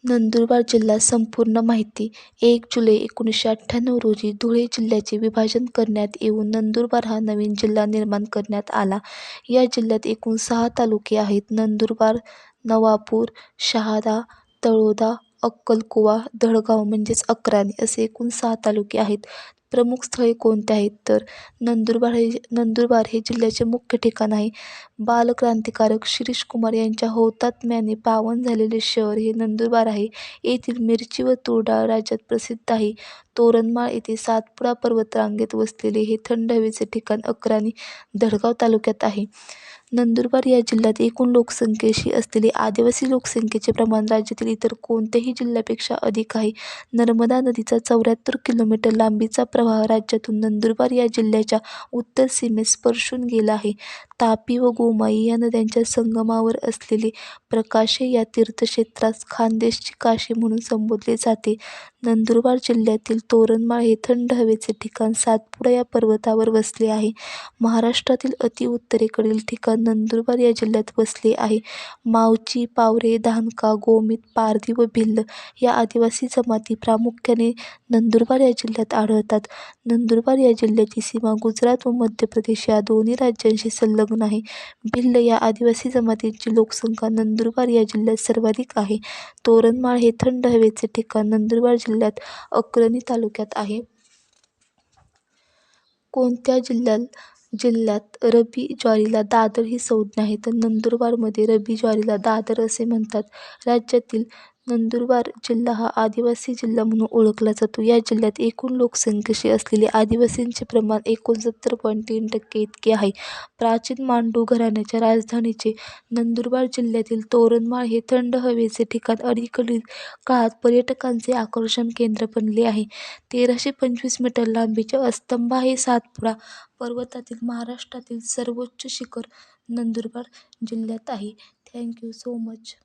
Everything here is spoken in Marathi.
नंदुरबार जिल्हा संपूर्ण माहिती 1 जुलै 1998 रोजी धुळे जिल्ह्याचे विभाजन करण्यात येऊन नंदुरबार हा नवीन जिल्हा निर्माण करण्यात आला. या जिल्ह्यात एकूण 6 तालुके आहेत. नंदुरबार, नवापूर, शहादा, तळोदा, अक्कलकुवा, धडगाव म्हणजेच अक्राणी असे एकूण 6 तालुके आहेत. प्रमुख स्थळे कोणती आहेत तर नंदुरबार हे जिल्ह्याचे मुख्य ठिकाण आहे. बालक्रांतिकारक शिरीष कुमार यांच्या हौतात्म्याने पावन झालेले शहर हे नंदुरबार आहे. येथील मिरची व तूर डाळ राज्यात प्रसिद्ध आहे. तोरणमाळ येथे सातपुडा पर्वतरांगेत वसलेले हे थंड हवेचे ठिकाण अक्राणी, धडगाव तालुक्यात आहे. नंदुरबार या जिल्ह्यात एकूण लोकसंख्येशी असलेले आदिवासी लोकसंख्येचे प्रमाण राज्यातील इतर कोणत्याही जिल्ह्यापेक्षा अधिक आहे. नर्मदा नदीचा 74 किलोमीटर लांबीचा प्रवाह राज्यातून नंदुरबार या जिल्ह्याच्या उत्तर सीमेस स्पर्शून गेला आहे. तापी व गोमाई या नद्यांच्या संगमावर असलेले प्रकाशे या तीर्थक्षेत्रास खानदेशची काशी म्हणून संबोधले जाते. नंदुरबार जिल्ह्यातील तोरणमाळ हे थंड हवेचे ठिकाण सातपुडा या पर्वतावर वसले आहे. महाराष्ट्रातील अतिउत्तरेकडील ठिकाण नंदुरबार या जिल्ह्यात वसले आहे. मावची, पावरे, धानका, गोमित, पारधी व भिल्ल या आदिवासी जमाती प्रामुख्याने नंदुरबार या जिल्ह्यात आढळतात. नंदुरबार या जिल्ह्याची सीमा गुजरात व मध्य प्रदेश या दोन्ही राज्यांशी संलग्न आहे. भिल्ल या आदिवासी जमातींची लोकसंख्या नंदुरबार या जिल्ह्यात सर्वाधिक आहे. तोरणमाळ हे थंड हवेचे ठिकाण नंदुरबार जिल्ह्यात अक्राणी तालुक्यात आहे. कोणत्या जिल्ह्यात रब्बी ज्वारीला दादर ही संज्ञा आहे तर नंदुरबारमध्ये रब्बी ज्वारीला दादर असे म्हणतात. राज्यातील नंदुरबार जिल्हा हा आदिवासी जिल्हा म्हणून ओळखला जातो. या जिल्ह्यात एकूण लोकसंख्येशी असलेले आदिवासींचे प्रमाण 69.3% इतके आहे. प्राचीन मांडू घराण्याच्या राजधानीचे नंदुरबार जिल्ह्यातील तोरणमाळ हे थंड हवेचे ठिकाण अलीकडील काळात पर्यटकांचे आकर्षण केंद्र बनले आहे. 1325 मीटर लांबीचे अस्तंभा हे सातपुडा पर्वतातील महाराष्ट्रातील सर्वोच्च शिखर नंदुरबार जिल्ह्यात आहे. Thank you so much.